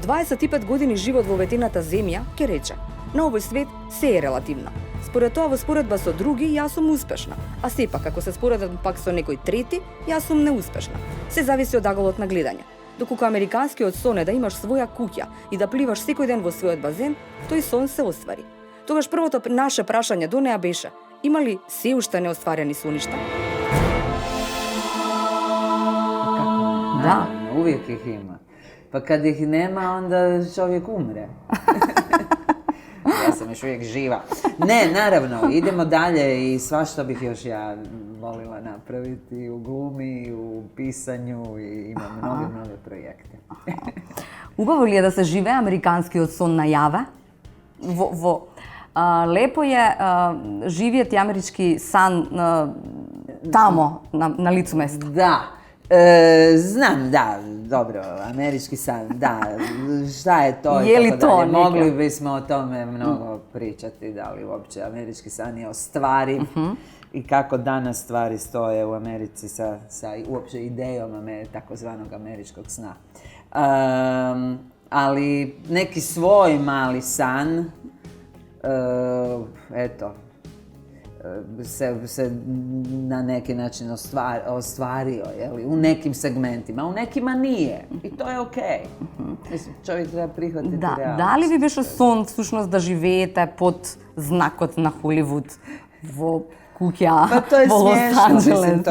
Од 25 години живот во ветената земја, ќе рече: на овој свет се е релативно. Според тоа во споредба со други, јас сум успешна, а сепак ако се споредам пак со некој трети, јас сум неуспешна. Се зависи од аголот на гледање. Доколку американскиот сон е да имаш своја куќа и да пливаш секој ден во својот базен, тој сон се оствари. Тогаш првото наше прашање до неа беше: има ли се уште неостварени соништа? Da. Uvijek ih ima. Pa kad ih nema, onda čovjek umre. Ja sam još uvijek živa. Ne, naravno, idemo dalje i svašta bih još ja volila napraviti u glumi, u pisanju i imam mnoge projekte. Убаво ли е да се живее американскиот сон најаве? Лепо е живијет амерички сан тамо, на лицу место. Da. Znam, da, dobro, američki san, da, šta je to? Je li to neka? Mogli bismo o tome mnogo pričati, da li uopće američki san je ostvariv i kako danas stvari stoje u Americi sa uopće idejom takozvanog američkog sna. Ali neki svoj mali san, eto, se na neki način ostvario, jeli, u nekim segmentima, u nekima nije. I to je okej. Mislim, čovjek treba prihvatiti realnost. Дали ви беше сон всушност да живеете под знакот на Холивуд во куќа Pa to je во Лос smiješno, mislim, Анџелес?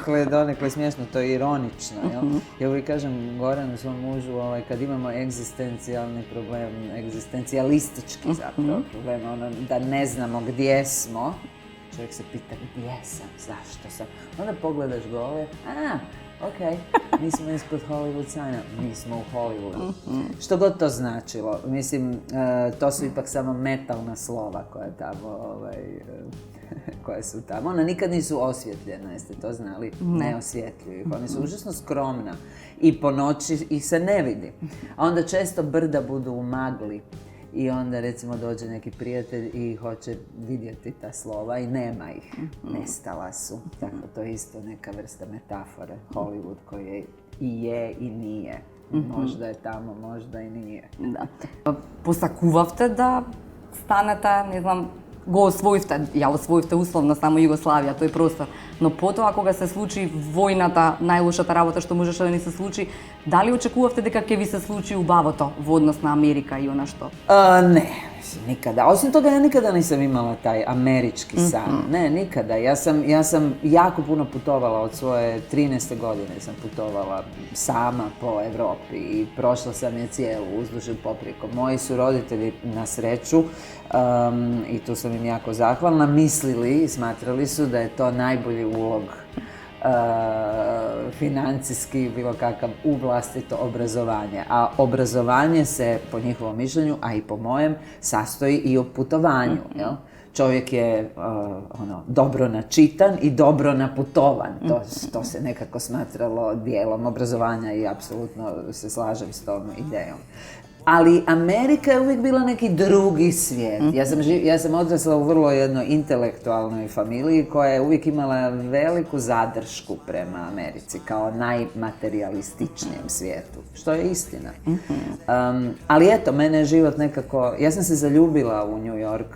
to je donekle smiješno, to je ironično, jel? Ja uvijek kažem Goranu, svom mužu, kad imamo egzistencijalni problem, egzistencijalistički zapravo problem, da ne znamo gdje smo, čovjek se pita gdje sam, zašto sam, onda pogledaš gore, ok, mi smo ispod Hollywood signa, mi smo u Hollywoodu. Što god to značilo, mislim, to su ipak samo metalna slova koje su tamo. Ona nikad nisu osvjetljena, jeste to znali? Ne osvjetljuju ih. Oni su užasno skromna i po noći ih se ne vidi. A onda često brda budu u magli i onda recimo dođe neki prijatelj i hoće vidjeti ta slova i nema ih. Nestala su. Tako, to je isto neka vrsta metafore. Hollywood koji je i nije. Možda je tamo, možda i nije. Да. Посакувавте да станете, не знам, го освоивте, ја освоивте условно само Југославија, тој простор, но потоа кога се случи војната, најлошата работа што можеше да ни се случи, дали очекувавте дека ќе ви се случи убавото во однос на Америка и она што? Ne, mislim, nikada. Osim toga, ja nikada nisam imala taj američki san. Ne, nikada. Ja sam jako puno putovala od svoje 13. godine. Sam putovala sama po Evropi i prošla sam je cijelu uzduž i poprijeko. Moji su roditelji, na sreću, i tu sam im jako zahvalna, mislili i smatrali su da je to najbolji ulog financijski, bilo kakav, u vlastito obrazovanje. A obrazovanje se, po njihovom mišljenju, a i po mojem, sastoji i u putovanju. Jel? Čovjek je dobro načitan i dobro naputovan. To se nekako smatralo dijelom obrazovanja i apsolutno se slažem s tom idejom. Ali Amerika je uvijek bila neki drugi svijet. Ja sam odrasla u vrlo jednoj intelektualnoj familiji koja je uvijek imala veliku zadršku prema Americi kao najmaterialističnijem svijetu, što je istina. Ali eto, mene je život nekako... Ja sam se zaljubila u New York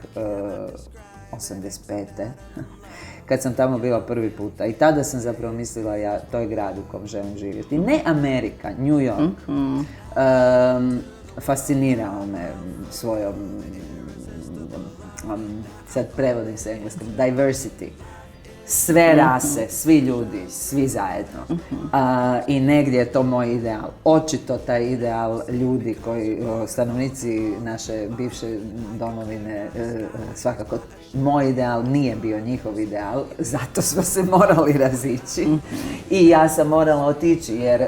85. kad sam tamo bila prvi puta. I tada sam zapravo mislila, to je grad u kom želim živjeti. Ne Amerika, New York. Fascinirao me svojom, sad prevodim s engleskog, diversity. Sve rase, svi ljudi, svi zajedno. I negdje je to moj ideal. Očito taj ideal ljudi koji, stanovnici naše bivše domovine, svakako moj ideal nije bio njihov ideal, zato smo se morali razići. I ja sam morala otići jer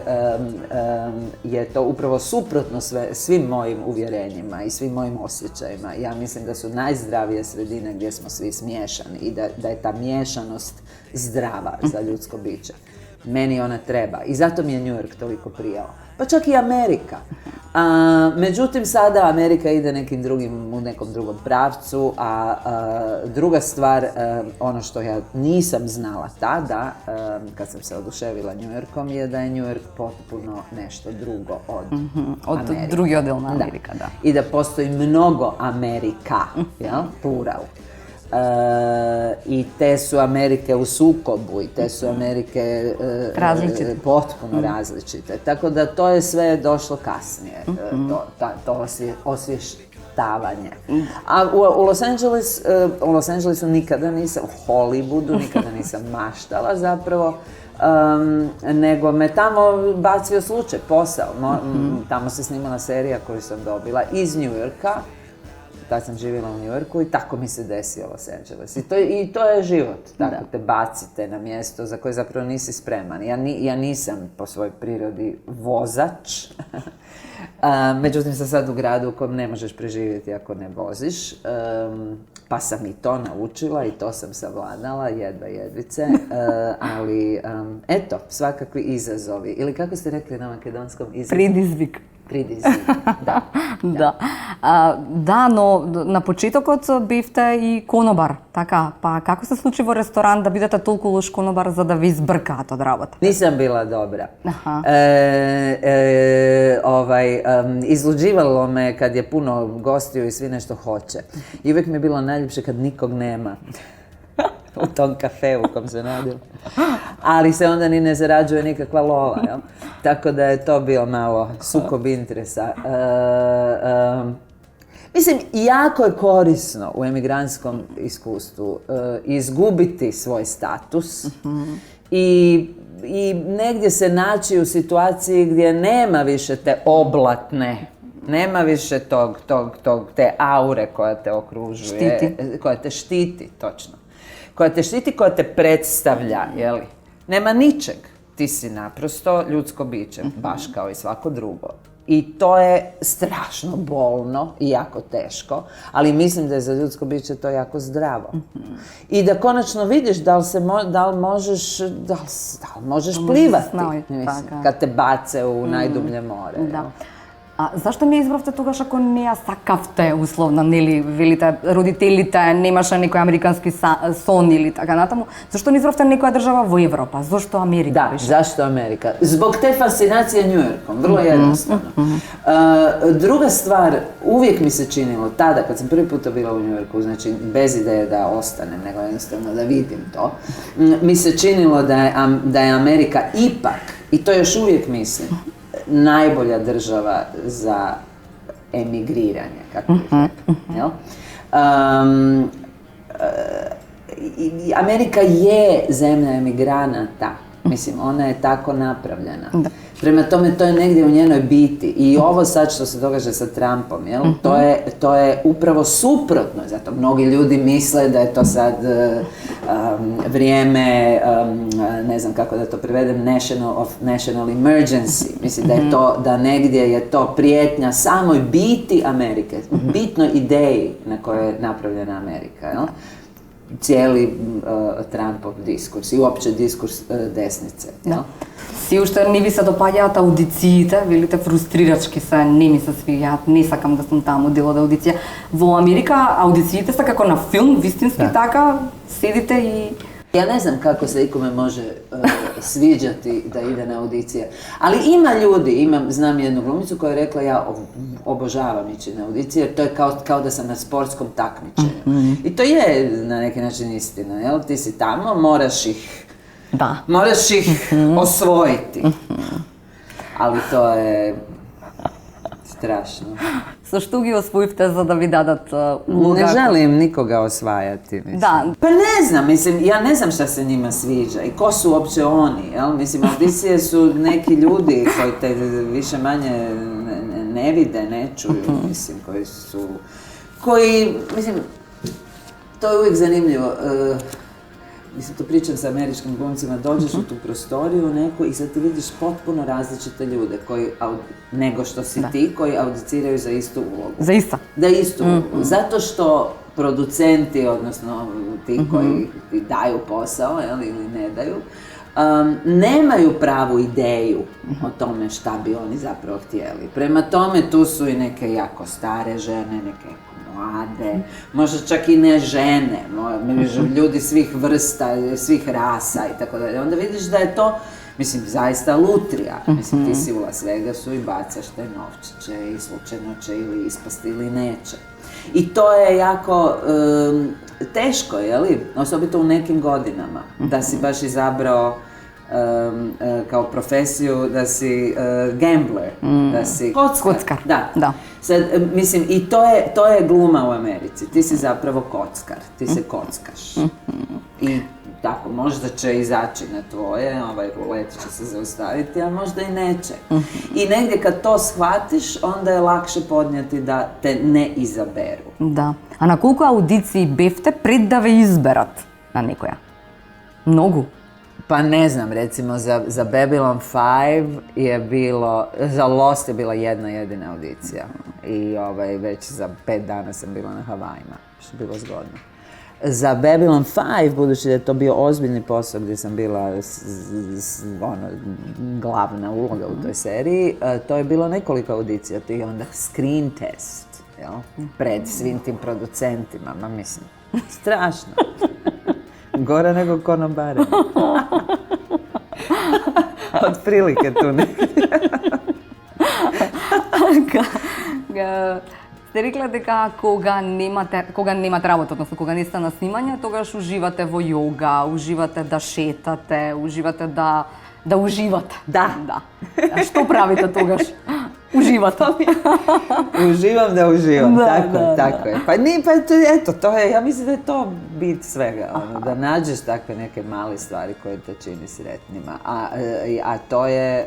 je to upravo suprotno svim mojim uvjerenjima i svim mojim osjećajima. Ja mislim da su najzdravije sredine gdje smo svi smiješani i da je ta miješanost zdrava za ljudsko biće. Meni ona treba. I zato mi je New York toliko prijao. pa čak i Amerika. Međutim, sada Amerika ide u nekom drugom pravcu, a druga stvar, ono što ja nisam znala tada, kad sam se oduševila New Yorkom, je da je New York potpuno nešto drugo od Amerike. Drugi odel na Amerika, da. I da postoji mnogo Amerika, jel? Plural. I te su Amerike u sukobu i te su Amerike potpuno različite. Tako da to je sve došlo kasnije, to osvještavanje. A u Los Angelesu nikada nisam, u Hollywoodu nikada nisam maštala zapravo, nego me tamo bacio slučaj, posao. Tamo se snimala serija koju sam dobila iz New Yorka. Tad sam živjela u New Yorku i tako mi se desio Los Angeles. I to je život. Tako te bacite na mjesto za koje zapravo nisi spreman. Ja nisam po svojoj prirodi vozač. Međutim, sam sad u gradu u kojem ne možeš preživjeti ako ne voziš. Pa sam i to naučila i to sam savladala, jedvice. Ali, eto, svakakvi izazovi. Ili kako ste rekli na makedonskom izazovi? Pridizvik. Da. Да, но на почетокот бевте и конобар, така, па како се случи во ресторан да бидете толку лош конобар за да ви избркаат од работа? Nisam bila dobra. Izluđivalo me kad je puno gostiju i svi nešto hoće. I uvijek mi je bilo najljepše kad nikog nema. U tom kafeu u kom se nadila. Ali se onda ni ne zarađuje nikakva lova, jel? Tako da je to bio malo sukob interesa. Mislim, jako je korisno u emigrantskom iskustvu izgubiti svoj status i negdje se naći u situaciji gdje nema više te oblatne, nema više te aure koja te okružuje, koja te štiti, točno. Koja te štiti, koja te predstavlja, jeli? Nema ničeg. Ti si naprosto ljudsko biće, baš kao i svako drugo. I to je strašno bolno i jako teško, ali mislim da je za ljudsko biće to jako zdravo. I da konačno vidiš da li možeš plivati, mislim, kad te bace u najdublje more. Да. Зашто не избравте тогаш ако не ја сакавте условно, нели, велите родителите, немаше некој американски сон или така натаму? Зашто не избравте некоја држава во Европа? Зашто Америка? Da, zašto Amerika? Zbog te fascinacije New Yorkom, vrlo jednostavno. Druga stvar, uvijek mi se činilo, tada kad sam prvi puta bila u New Yorku, znači bez ideje da ostanem, nego jednostavno da vidim to, mi se činilo da je Amerika ipak, i to još uvijek mislim, najbolja država za emigriranje, kako bih rekla. Amerika je zemlja emigranata. Mislim, ona je tako napravljena. Prema tome, to je negdje u njenoj biti. I ovo sad što se događa sa Trumpom, jel? To je upravo suprotno. Zato mnogi ljudi misle da je to sad vrijeme, ne znam kako da to prevedem, national emergency. Mislim da negdje je to prijetnja samoj biti Amerike, bitnoj ideji na kojoj je napravljena Amerika, jel? Cijeli Trumpov diskurs i uopće diskurs desnice. Да. Си уште не ви се допаѓаат аудициите, велите фрустрирачки се, не ми се свиѓаат, не сакам да сум таму дел од аудиција. Во Америка аудициите се како на филм, вистински така, седите и... Ja ne znam kako se ikome može sviđati da ide na audicije, ali ima ljudi, znam jednu glumicu koja je rekla ja obožavam ići na audicije jer to je kao da sam na sportskom takmičenju. I to je na neki način istina, jel? Ti si tamo, moraš ih osvojiti. Ali to je strašno. Со што ги освоивте за да ви дадат улога? Ne želim nikoga osvajati, mislim. Da. Pa ne znam, mislim, ja ne znam šta se njima sviđa i ko su uopće oni, jel? Mislim, audicije su neki ljudi koji te više manje ne vide, ne čuju, mislim, mislim, to je uvijek zanimljivo. Mislim, to pričam sa američkim glumcima, dođeš u tu prostoriju neku i sad ti vidiš potpuno različite ljude nego što si ti, koji audiciraju za istu ulogu. За иста? Da istu ulogu. Zato što producenti, odnosno ti koji ti daju posao ili ne daju, nemaju pravu ideju o tome šta bi oni zapravo htjeli. Prema tome tu su i neke jako stare žene, neke mlade, možda čak i ne žene, ljudi svih vrsta, svih rasa i tako dalje. Onda vidiš da je to, mislim, zaista lutrija. Mislim, ti si u Las Vegasu i bacaš te novčiće i slučajno će ili ispasti ili neće. I to je jako teško, jeli? Osobito u nekim godinama, da si baš izabrao kao profesiju, da si gambler, da si kockar. Da. Sad, mislim, i to je gluma u Americi. Ti si zapravo kockar, ti se kockaš. I tako, možda će izaći na tvoje, ovaj rulet će se zaustaviti, a možda i neće. I negdje kad to shvatiš, onda je lakše podnijeti da te ne izaberu. Да. А на колку аудиции бевте пред да ве изберат на некоја? Многу. Pa ne znam, recimo za Babylon 5 je bilo, za Lost je bila jedna jedina audicija. I već za 5 dana sam bila na Havajima, što je bilo zgodno. Za Babylon 5, budući da je to bio ozbiljni posao gdje sam bila glavna uloga u toj seriji, to je bilo nekoliko audicija, to je onda screen test, jel? Pred svim tim producentima, ma mislim, strašno. Gore nego konobare. Otprilike tu negdje. Сте рекле дека кога немате работа, односно кога не сте на снимање, тогаш уживате во јога, уживате да шетате, уживате да уживате. Да. А што правите тогаш? Uživate. Uživam da uživam, tako je. Eto, to je, ja mislim da je to bit svega, da nađeš takve neke male stvari koje te čini sretnima. A to je,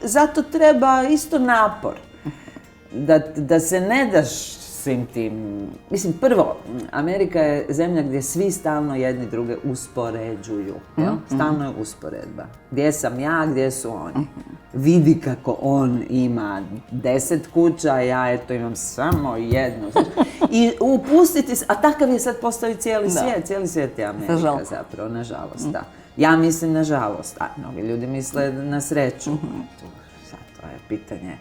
zato treba isto napor. Da se ne daš svim tim, mislim, prvo, Amerika je zemlja gdje svi stalno jedni druge uspoređuju, stalno je usporedba. Gdje sam ja, gdje su oni. Vidi kako on ima 10 kuća, a ja eto imam samo jednu. I upustiti se, a takav je sad postao i cijeli svijet je Amerika zapravo, nažalost, da. Ja mislim nažalost, a mnogi ljudi misle na sreću. Sad to je pitanje.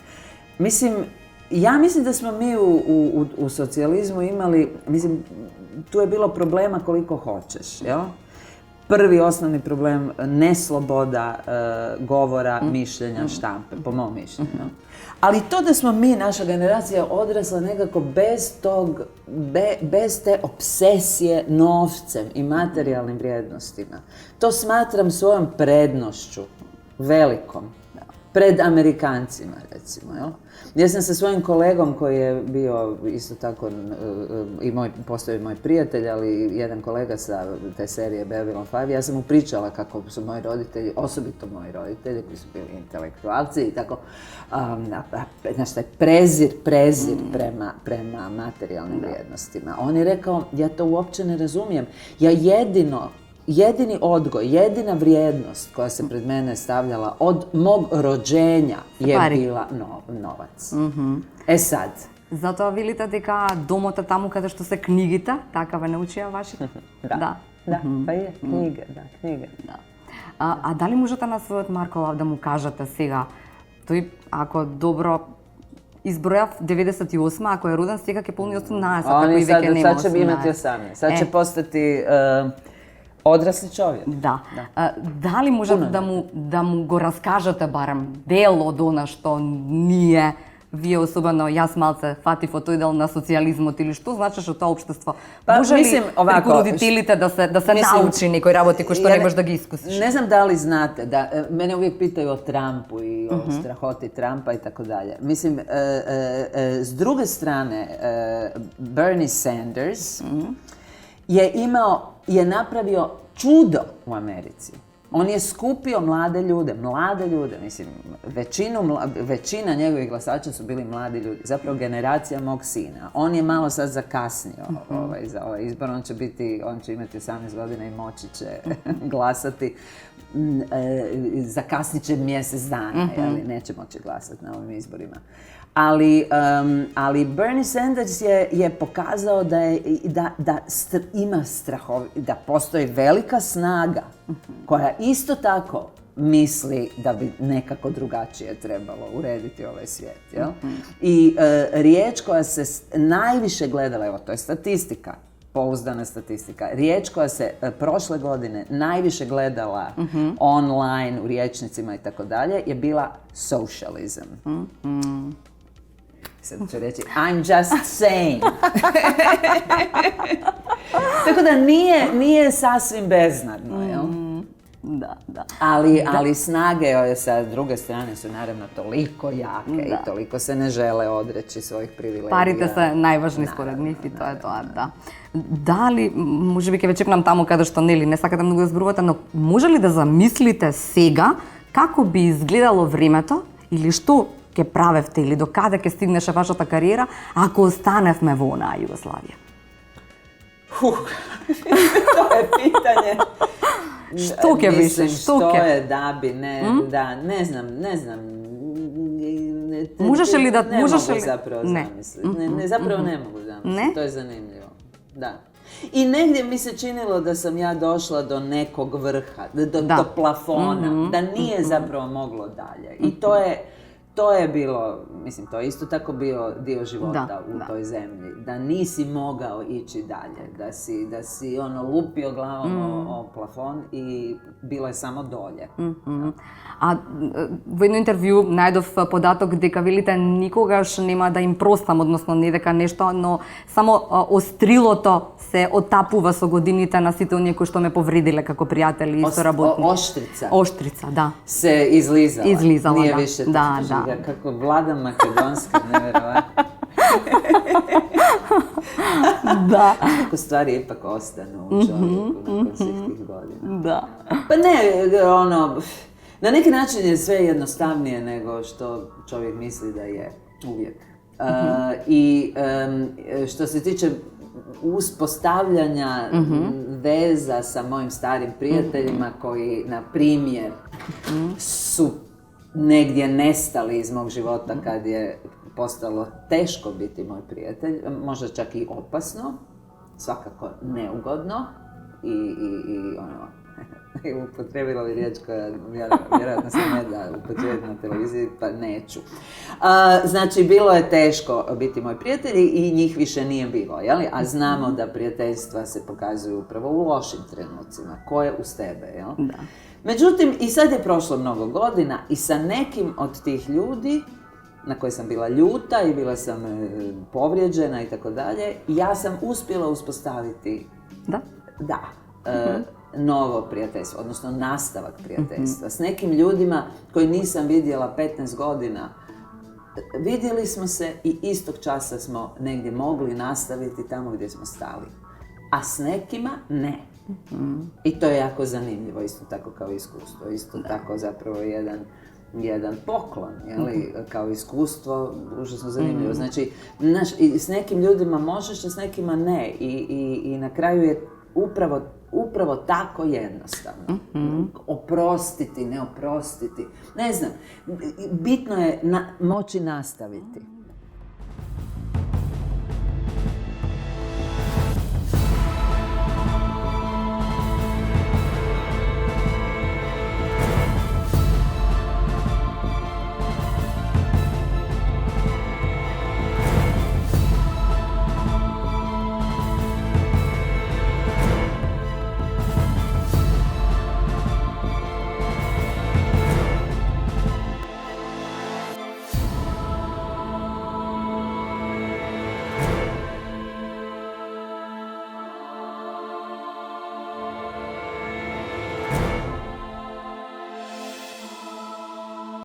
Ja mislim da smo mi u socijalizmu imali, mislim, tu je bilo problema koliko hoćeš, jel? Prvi osnovni problem, nesloboda govora, mišljenja, štampe, po mom mišljenju. Ali to da smo mi, naša generacija, odrasla nekako bez te obsesije novcem i materijalnim vrijednostima. To smatram svojom prednošću, velikom, pred Amerikancima, recimo, jel? Ja sam sa svojim kolegom koji je bio isto tako postao moj prijatelj, ali jedan kolega sa te serije Babylon 5, ja sam mu pričala kako su moji roditelji, osobito moji roditelji koji su bili intelektualci i tako, znaš, taj prezir prema materijalnim vrijednostima. On je rekao, ja to uopće ne razumijem, ja jedini odgoj, jedina vrijednost koja se pred mene stavljala od mog rođenja je bila novac. E sad. Затоа велите дека домот е таму каде што се книгите, така ве научија вашите? Да, па е, книга. А дали можете на својот Марко да му кажете сега, тој ако добро избројав 98, ако е роден сега ќе полни 18, ако и веќе нема 18. Sad će imati 18, sad će postati odrasli čovjek. Да. Дали можете да му го раскажете барем дел од она што ние, вие особено, јас малце фатив од тој дел на социјализмот или што значеше тоа општество? Може ли преку родителите да се научи некои работи кои што не можеш да ги искусиш? Ne znam da li znate, da mene uvijek pitaju o Trumpu i o strahoti Trumpa i tako dalje. Mislim, s druge strane, Bernie Sanders je napravio čudo u Americi. On je skupio mlade ljude, mislim, većina njegovih glasača su bili mladi ljudi, zapravo generacija mog sina. On je malo sad zakasnio za ovaj izbor, on će imati 18 godina i moći će glasati. Zakasnit će mjesec dana, neće moći glasati na ovim izborima. Ali Bernie Sanders je pokazao da postoji velika snaga koja isto tako misli da bi nekako drugačije trebalo urediti ovaj svijet. Jel? I riječ koja se najviše gledala, evo to je statistika, pouzdana statistika, riječ koja se prošle godine najviše gledala online, u rječnicima i tako dalje, je bila socialism. Sad ću reći, I'm just saying. Tako da nije sasvim beznadno, jel? Da. Ali snage sa druge strane su naravno toliko jake i toliko se ne žele odreći svojih privilegija. Парите се најважни според нив и тоа е тоа, да. Дали, може би ќе ве чекнам таму каде што нели не сакате многу да зборувате, но може ли да замислите сега како би изгледало времето или што ќе правевте или до каде ќе стигнеше вашата кариера ако останевме во онаа Југославија? To je pitanje. Što ќе više? Što je da bi, ne znam. Možeš li da... Ne mogu zapravo zamisliti. Zapravo ne mogu zamisliti. Ne? To je zanimljivo. Da. I negdje mi se činilo da sam ja došla do nekog vrha, do plafona, da nije zapravo moglo dalje. I to je bilo, mislim, to je isto tako bio dio života u toj zemlji. Da nisi mogao ići dalje, da si lupio glavom o plafon i bilo je samo dolje. А во едно интервју најдов податок дека велите никогаш нема да им простам, односно не дека нешто, но само острилото се отапува со годините на сите оние кои што ме повредиле како пријатели и соработници. Оштрица, да. Се излизала. Nije да. više да. Kako Vlada Makedonska, nevjerovatno. Da. Kako stvari ipak ostanu u čovjeku nakon svih tih godina. Da. Pa ne, na neki način je sve jednostavnije nego što čovjek misli da je uvijek. I što se tiče uspostavljanja veza sa mojim starim prijateljima koji, na primjer, su negdje nestali iz mog života kad je postalo teško biti moj prijatelj, možda čak i opasno, svakako neugodno i upotrijebila bi riječ koja vjerojatno se ne da upotrijebiti na televiziji, pa neću. Znači, bilo je teško biti moj prijatelj i njih više nije bilo, jeli? A znamo da prijateljstva se pokazuju upravo u lošim trenucima. Ko je uz tebe, jel? Da. Međutim, i sad je prošlo mnogo godina i sa nekim od tih ljudi na koje sam bila ljuta i bila sam povrijeđena i tako dalje, ja sam uspjela uspostaviti novo prijateljstvo, odnosno nastavak prijateljstva. S nekim ljudima koji nisam vidjela 15 godina, vidjeli smo se i istog časa smo negdje mogli nastaviti tamo gdje smo stali. A s nekima ne. I to je jako zanimljivo, isto tako kao iskustvo, isto tako zapravo jedan poklon, jeli, kao iskustvo, užasno zanimljivo. Znači, s nekim ljudima možeš, a s nekima ne. I na kraju je upravo tako jednostavno. Oprostiti, ne oprostiti. Ne znam, bitno je moći nastaviti.